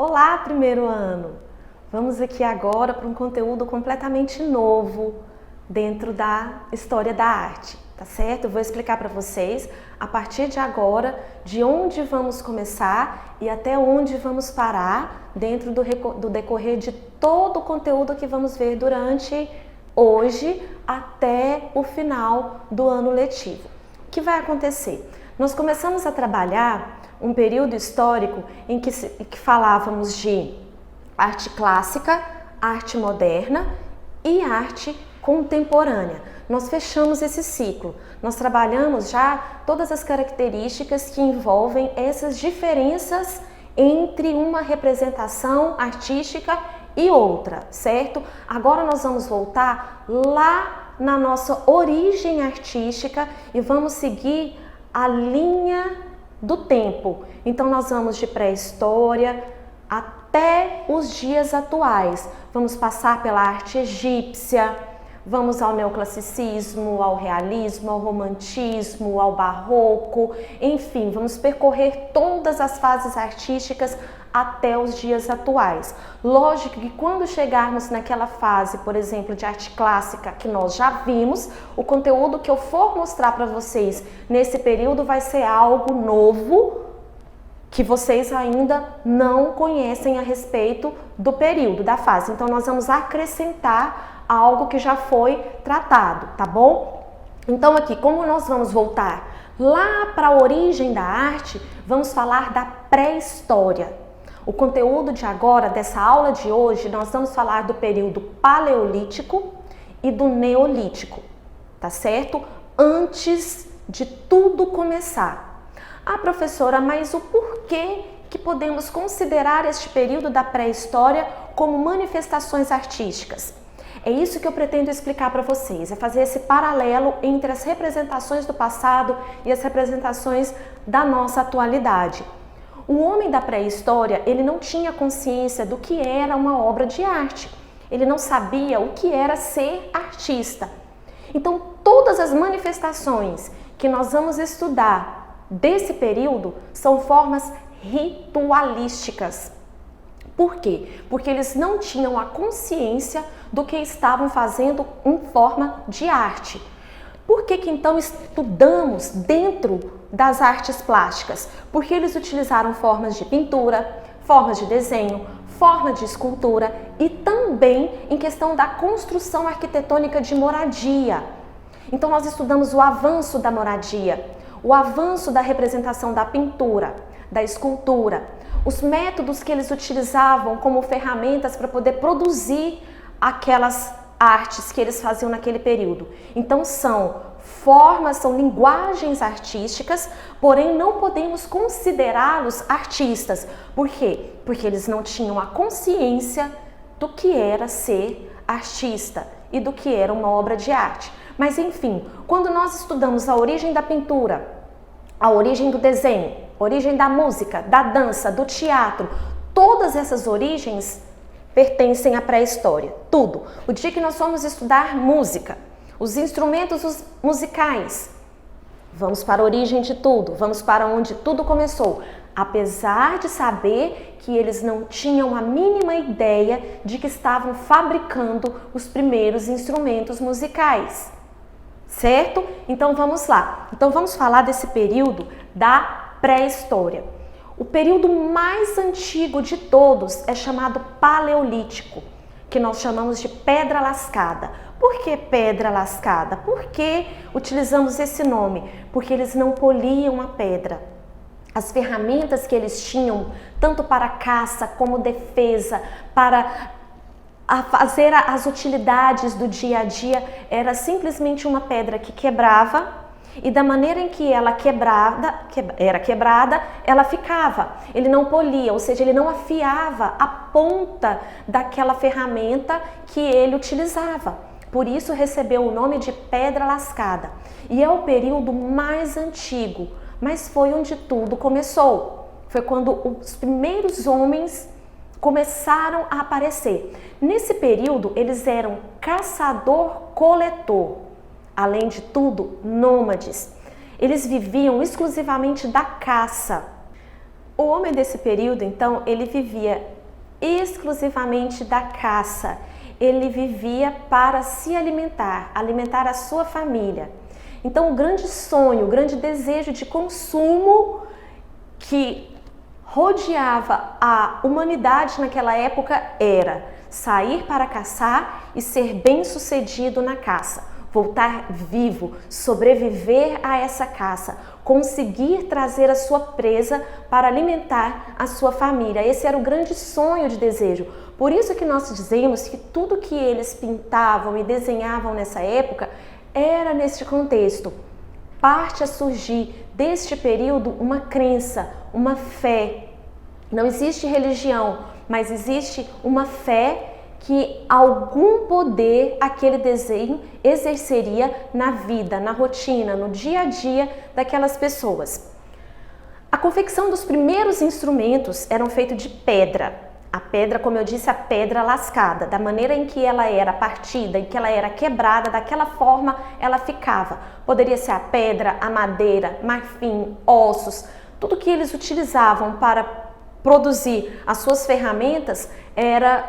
Olá, primeiro ano! Vamos aqui agora para um conteúdo completamente novo dentro da história da arte, tá certo? Eu vou explicar para vocês, a partir de agora, de onde vamos começar e até onde vamos parar dentro do decorrer de todo o conteúdo que vamos ver durante hoje até o final do ano letivo. O que vai acontecer? Nós começamos a trabalhar um período histórico em que falávamos de arte clássica, arte moderna e arte contemporânea. Nós fechamos esse ciclo. Nós trabalhamos já todas as características que envolvem essas diferenças entre uma representação artística e outra, certo? Agora nós vamos voltar lá na nossa origem artística e vamos seguir a linha do tempo. Então nós vamos de pré-história até os dias atuais. Vamos passar pela arte egípcia, vamos ao neoclassicismo, ao realismo, ao romantismo, ao barroco, enfim, vamos percorrer todas as fases artísticas até os dias atuais. Lógico que quando chegarmos naquela fase, por exemplo, de arte clássica que nós já vimos, o conteúdo que eu for mostrar para vocês nesse período vai ser algo novo que vocês ainda não conhecem a respeito do período, da fase. Então nós vamos acrescentar algo que já foi tratado, tá bom? Então aqui, como nós vamos voltar lá para a origem da arte, vamos falar da pré-história. O conteúdo de agora, dessa aula de hoje, nós vamos falar do período paleolítico e do neolítico, tá certo? Antes de tudo começar. Ah, professora, mas o porquê que podemos considerar este período da pré-história como manifestações artísticas? É isso que eu pretendo explicar para vocês, é fazer esse paralelo entre as representações do passado e as representações da nossa atualidade. O homem da pré-história, ele não tinha consciência do que era uma obra de arte. Ele não sabia o que era ser artista. Então, todas as manifestações que nós vamos estudar desse período são formas ritualísticas. Por quê? Porque eles não tinham a consciência do que estavam fazendo em forma de arte. Por que então estudamos dentro das artes plásticas? Porque eles utilizaram formas de pintura, formas de desenho, forma de escultura e também em questão da construção arquitetônica de moradia. Então nós estudamos o avanço da moradia, o avanço da representação da pintura, da escultura, os métodos que eles utilizavam como ferramentas para poder produzir aquelas artes que eles faziam naquele período. Então são formas, são linguagens artísticas, porém não podemos considerá-los artistas. Por quê? Porque eles não tinham a consciência do que era ser artista e do que era uma obra de arte. Mas enfim, quando nós estudamos a origem da pintura, a origem do desenho, a origem da música, da dança, do teatro, todas essas origens pertencem à pré-história, tudo. O dia que nós formos estudar música, os instrumentos musicais, vamos para a origem de tudo, vamos para onde tudo começou. Apesar de saber que eles não tinham a mínima ideia de que estavam fabricando os primeiros instrumentos musicais, certo? Então vamos lá. Então vamos falar desse período da pré-história. O período mais antigo de todos é chamado paleolítico, que nós chamamos de pedra lascada. Por que pedra lascada? Por que utilizamos esse nome? Porque eles não poliam a pedra. As ferramentas que eles tinham, tanto para caça como defesa, para fazer as utilidades do dia a dia, era simplesmente uma pedra que quebrava. E da maneira em que ela era quebrada, ela ficava. Ele não polia, ou seja, ele não afiava a ponta daquela ferramenta que ele utilizava. Por isso recebeu o nome de pedra lascada. E é o período mais antigo, mas foi onde tudo começou. Foi quando os primeiros homens começaram a aparecer. Nesse período, eles eram caçador-coletor. Além de tudo, nômades. Eles viviam exclusivamente da caça. O homem desse período, então, ele vivia exclusivamente da caça. Ele vivia para se alimentar, alimentar a sua família. Então, o grande sonho, o grande desejo de consumo que rodeava a humanidade naquela época era sair para caçar e ser bem-sucedido na caça, voltar vivo, sobreviver a essa caça, conseguir trazer a sua presa para alimentar a sua família. Esse era o grande sonho de desejo. Por isso que nós dizemos que tudo que eles pintavam e desenhavam nessa época era neste contexto. Parte a surgir deste período uma crença, uma fé. Não existe religião, mas existe uma fé que algum poder aquele desenho exerceria na vida, na rotina, no dia a dia daquelas pessoas. A confecção dos primeiros instrumentos eram feitos de pedra. A pedra, como eu disse, a pedra lascada, da maneira em que ela era partida, em que ela era quebrada, daquela forma ela ficava. Poderia ser a pedra, a madeira, marfim, ossos, tudo que eles utilizavam para produzir as suas ferramentas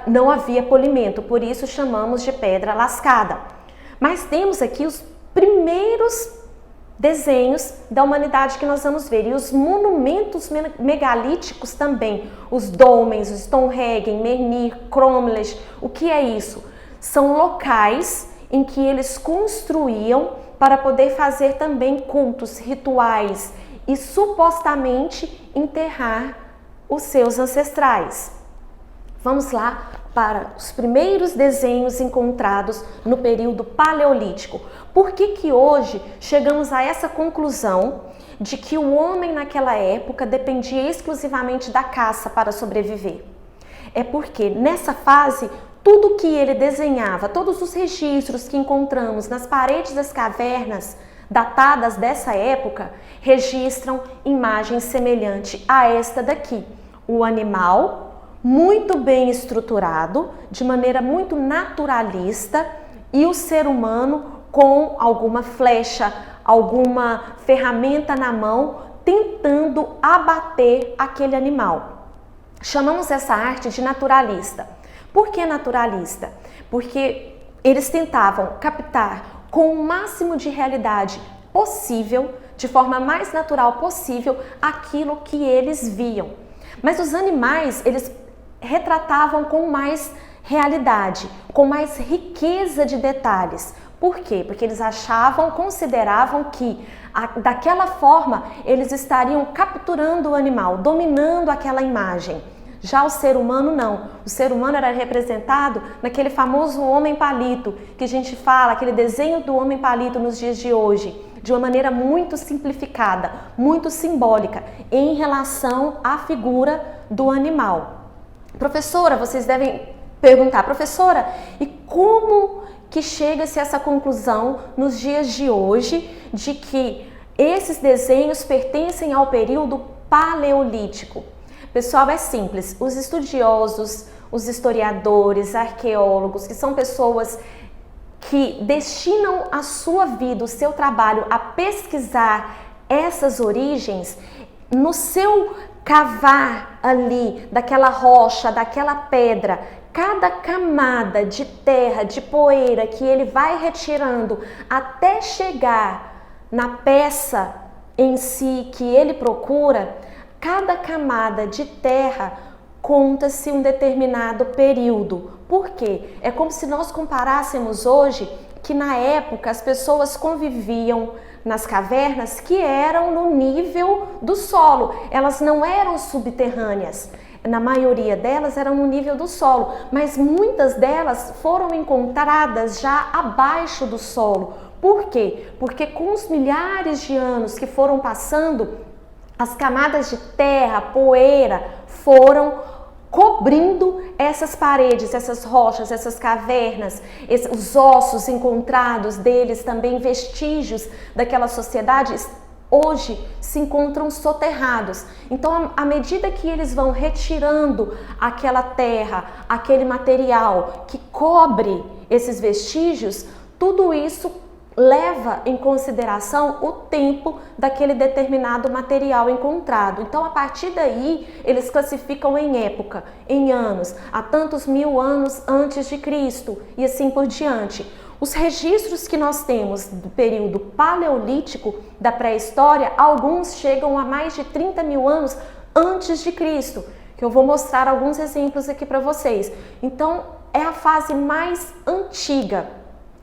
não havia polimento, por isso chamamos de pedra lascada. Mas temos aqui os primeiros desenhos da humanidade que nós vamos ver, e os monumentos megalíticos também, os dólmens, o Stonehenge, Menhir, Cromlech. O que é isso? São locais em que eles construíam para poder fazer também cultos, rituais e supostamente enterrar os seus ancestrais. Vamos lá para os primeiros desenhos encontrados no período paleolítico. Por que hoje chegamos a essa conclusão de que o homem naquela época dependia exclusivamente da caça para sobreviver? É porque nessa fase, tudo que ele desenhava, todos os registros que encontramos nas paredes das cavernas datadas dessa época, registram imagens semelhantes a esta daqui. O animal muito bem estruturado, de maneira muito naturalista, e o ser humano com alguma flecha, alguma ferramenta na mão, tentando abater aquele animal. Chamamos essa arte de naturalista. Por que naturalista? Porque eles tentavam captar com o máximo de realidade possível, de forma mais natural possível, aquilo que eles viam. Mas os animais, eles retratavam com mais realidade, com mais riqueza de detalhes. Por quê? Porque eles consideravam que daquela forma eles estariam capturando o animal, dominando aquela imagem. Já o ser humano não. O ser humano era representado naquele famoso homem palito, que a gente fala, aquele desenho do homem palito nos dias de hoje, de uma maneira muito simplificada, muito simbólica, em relação à figura do animal. Professora, vocês devem perguntar, professora, e como que chega-se a essa conclusão nos dias de hoje de que esses desenhos pertencem ao período paleolítico? Pessoal, é simples. Os estudiosos, os historiadores, arqueólogos, que são pessoas que destinam a sua vida, o seu trabalho a pesquisar essas origens, no seu cavar ali daquela rocha, daquela pedra, cada camada de terra, de poeira que ele vai retirando até chegar na peça em si que ele procura, cada camada de terra conta-se um determinado período. Por quê? É como se nós comparássemos hoje que na época as pessoas conviviam nas cavernas que eram no nível do solo, elas não eram subterrâneas. Na maioria delas eram no nível do solo, mas muitas delas foram encontradas já abaixo do solo. Por quê? Porque com os milhares de anos que foram passando, as camadas de terra, poeira, foram cobrindo essas paredes, essas rochas, essas cavernas, os ossos encontrados deles, também vestígios daquela sociedade, hoje se encontram soterrados. Então, à medida que eles vão retirando aquela terra, aquele material que cobre esses vestígios, tudo isso leva em consideração o tempo daquele determinado material encontrado. Então, a partir daí, eles classificam em época, em anos, há tantos mil anos antes de Cristo e assim por diante. Os registros que nós temos do período paleolítico, da pré-história, alguns chegam a mais de 30 mil anos antes de Cristo, que eu vou mostrar alguns exemplos aqui para vocês. Então, é a fase mais antiga.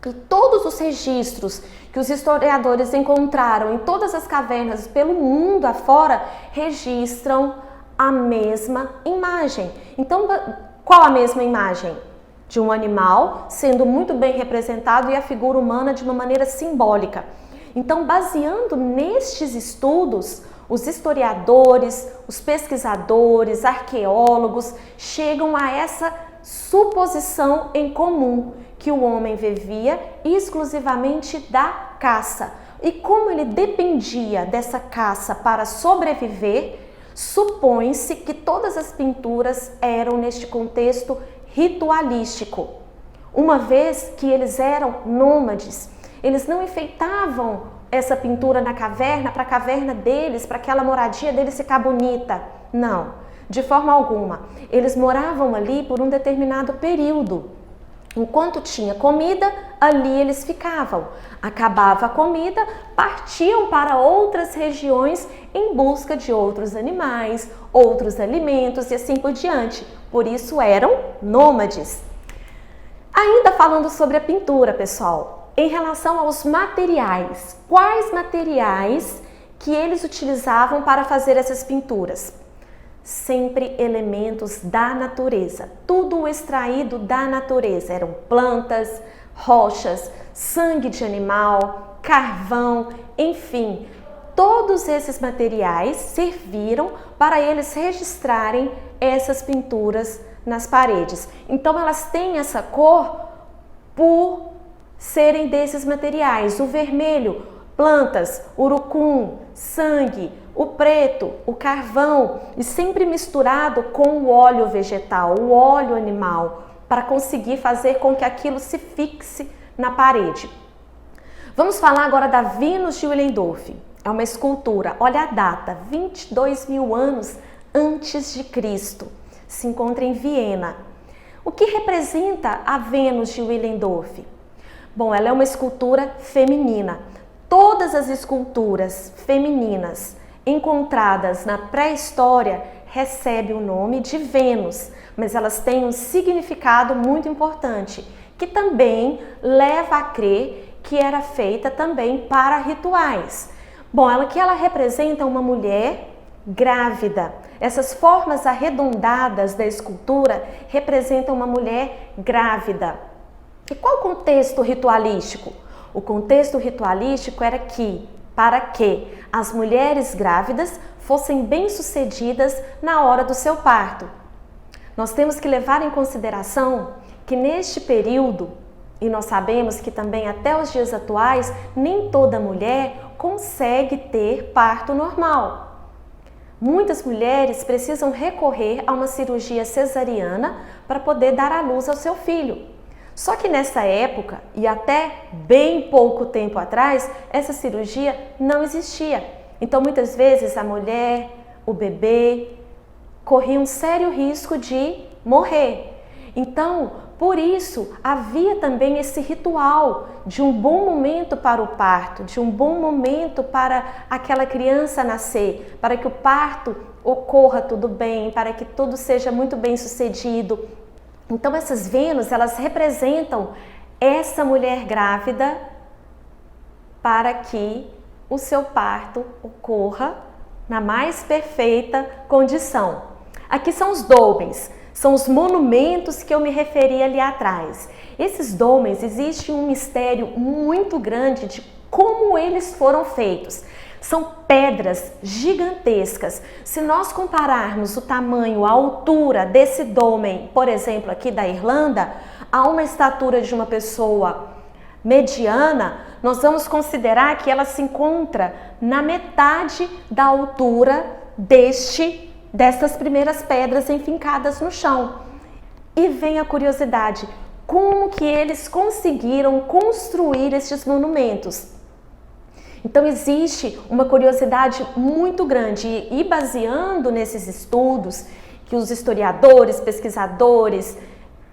E todos os registros que os historiadores encontraram em todas as cavernas pelo mundo afora registram a mesma imagem. Então, qual a mesma imagem? De um animal sendo muito bem representado e a figura humana de uma maneira simbólica. Então, baseando nestes estudos, os historiadores, os pesquisadores, arqueólogos chegam a essa suposição em comum, que o homem vivia exclusivamente da caça. E como ele dependia dessa caça para sobreviver, supõe-se que todas as pinturas eram neste contexto ritualístico. Uma vez que eles eram nômades, eles não enfeitavam essa pintura na caverna para a caverna deles, para aquela moradia deles ficar bonita. Não, de forma alguma. Eles moravam ali por um determinado período. Enquanto tinha comida, ali eles ficavam. Acabava a comida, partiam para outras regiões em busca de outros animais, outros alimentos e assim por diante. Por isso eram nômades. Ainda falando sobre a pintura, pessoal, em relação aos materiais, quais materiais que eles utilizavam para fazer essas pinturas? Sempre elementos da natureza, tudo extraído da natureza, eram plantas, rochas, sangue de animal, carvão, enfim, todos esses materiais serviram para eles registrarem essas pinturas nas paredes. Então elas têm essa cor por serem desses materiais, o vermelho, plantas, urucum, sangue, o preto, o carvão, e sempre misturado com o óleo vegetal, o óleo animal, para conseguir fazer com que aquilo se fixe na parede. Vamos falar agora da Vênus de Willendorf. É uma escultura, olha a data, 22 mil anos antes de Cristo. Se encontra em Viena. O que representa a Vênus de Willendorf? Bom, ela é uma escultura feminina. Todas as esculturas femininas encontradas na pré-história recebem o nome de Vênus, mas elas têm um significado muito importante, que também leva a crer que era feita também para rituais. Bom, ela representa uma mulher grávida. Essas formas arredondadas da escultura representam uma mulher grávida. E qual o contexto ritualístico? O contexto ritualístico era para que as mulheres grávidas fossem bem-sucedidas na hora do seu parto. Nós temos que levar em consideração que neste período, e nós sabemos que também até os dias atuais, nem toda mulher consegue ter parto normal. Muitas mulheres precisam recorrer a uma cirurgia cesariana para poder dar à luz ao seu filho. Só que nessa época, e até bem pouco tempo atrás, essa cirurgia não existia. Então, muitas vezes, a mulher, o bebê, corria um sério risco de morrer. Então, por isso, havia também esse ritual de um bom momento para o parto, de um bom momento para aquela criança nascer, para que o parto ocorra tudo bem, para que tudo seja muito bem sucedido. Então essas Vênus, elas representam essa mulher grávida para que o seu parto ocorra na mais perfeita condição. Aqui são os dólmens, são os monumentos que eu me referi ali atrás. Esses dólmens, existe um mistério muito grande de como eles foram feitos. São pedras gigantescas. Se nós compararmos o tamanho, a altura desse dólmen, por exemplo, aqui da Irlanda, a uma estatura de uma pessoa mediana, nós vamos considerar que ela se encontra na metade da altura dessas primeiras pedras enfincadas no chão. E vem a curiosidade, como que eles conseguiram construir estes monumentos. Então existe uma curiosidade muito grande e baseando nesses estudos que os historiadores, pesquisadores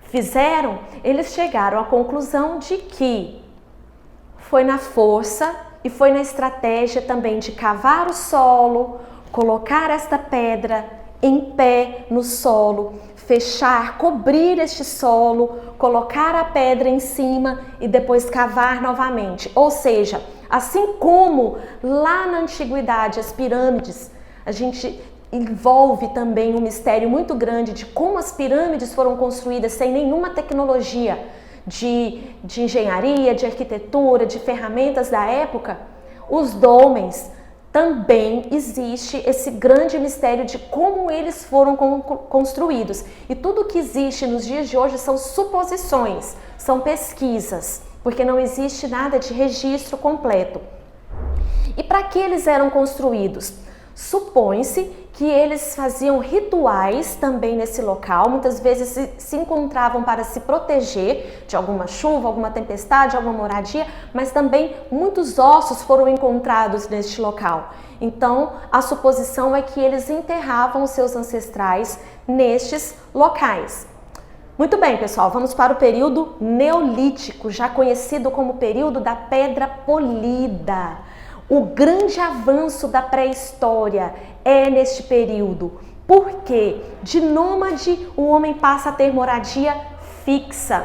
fizeram, eles chegaram à conclusão de que foi na força e foi na estratégia também de cavar o solo, colocar esta pedra em pé no solo, fechar, cobrir este solo, colocar a pedra em cima e depois cavar novamente. Ou seja, assim como lá na antiguidade as pirâmides, a gente envolve também um mistério muito grande de como as pirâmides foram construídas sem nenhuma tecnologia de engenharia, de arquitetura, de ferramentas da época. Os dólmens também existe esse grande mistério de como eles foram construídos. E tudo que existe nos dias de hoje são suposições, são pesquisas, porque não existe nada de registro completo. E para que eles eram construídos? Supõe-se que eles faziam rituais também nesse local, muitas vezes se encontravam para se proteger de alguma chuva, alguma tempestade, alguma moradia, mas também muitos ossos foram encontrados neste local. Então, a suposição é que eles enterravam os seus ancestrais nestes locais. Muito bem, pessoal, vamos para o período neolítico, já conhecido como período da pedra polida. O grande avanço da pré-história é neste período, porque de nômade o homem passa a ter moradia fixa.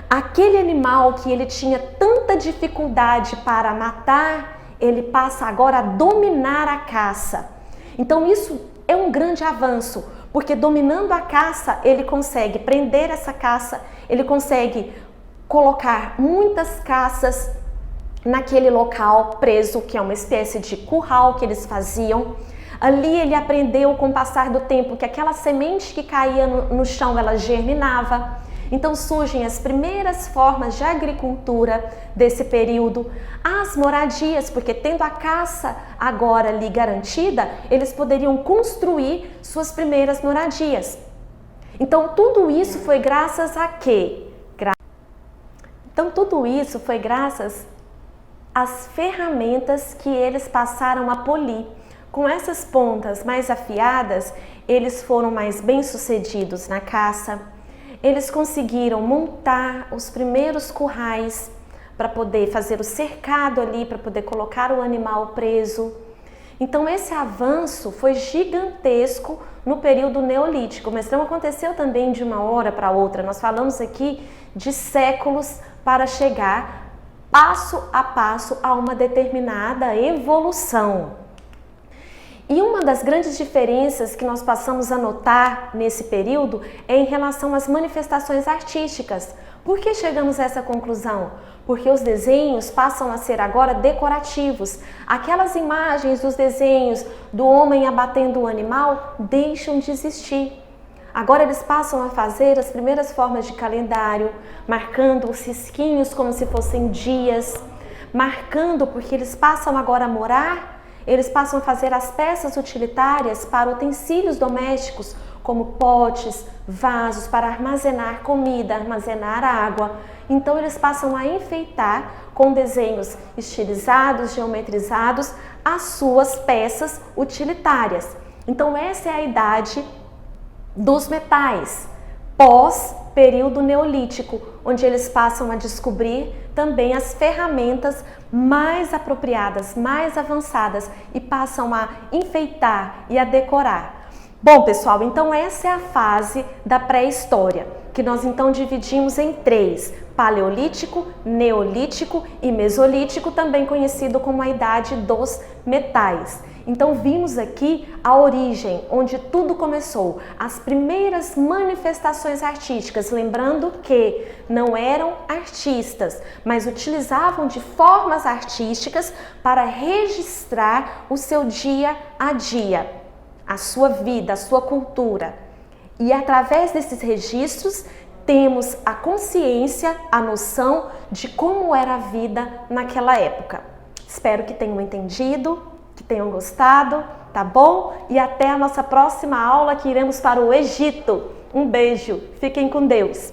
Aquele animal que ele tinha tanta dificuldade para matar, ele passa agora a dominar a caça. Então isso é um grande avanço, porque dominando a caça, ele consegue prender essa caça, ele consegue colocar muitas caças naquele local preso, que é uma espécie de curral que eles faziam. Ali ele aprendeu com o passar do tempo que aquela semente que caía no chão, ela germinava. Então surgem as primeiras formas de agricultura desse período, as moradias, porque tendo a caça agora ali garantida, eles poderiam construir suas primeiras moradias. Então tudo isso foi graças a quê? Então tudo isso foi graças às ferramentas que eles passaram a polir. Com essas pontas mais afiadas, eles foram mais bem-sucedidos na caça. Eles conseguiram montar os primeiros currais para poder fazer o cercado ali, para poder colocar o animal preso. Então esse avanço foi gigantesco no período neolítico, mas não aconteceu também de uma hora para outra. Nós falamos aqui de séculos para chegar passo a passo a uma determinada evolução. E uma das grandes diferenças que nós passamos a notar nesse período é em relação às manifestações artísticas. Por que chegamos a essa conclusão? Porque os desenhos passam a ser agora decorativos. Aquelas imagens dos desenhos do homem abatendo o animal deixam de existir. Agora eles passam a fazer as primeiras formas de calendário, marcando os risquinhos como se fossem dias, marcando porque eles passam agora a morar, eles passam a fazer as peças utilitárias para utensílios domésticos, como potes, vasos para armazenar comida, armazenar água. Então eles passam a enfeitar com desenhos estilizados, geometrizados, as suas peças utilitárias. Então essa é a idade dos metais, pós-período neolítico, onde eles passam a descobrir também as ferramentas mais apropriadas, mais avançadas e passam a enfeitar e a decorar. Bom, pessoal, então essa é a fase da pré-história, que nós então dividimos em três: paleolítico, neolítico e mesolítico, também conhecido como a idade dos metais. Então vimos aqui a origem, onde tudo começou, as primeiras manifestações artísticas, lembrando que não eram artistas, mas utilizavam de formas artísticas para registrar o seu dia a dia, a sua vida, a sua cultura. E através desses registros temos a consciência, a noção de como era a vida naquela época. Espero que tenham entendido, que tenham gostado, tá bom? E até a nossa próxima aula, que iremos para o Egito. Um beijo, fiquem com Deus!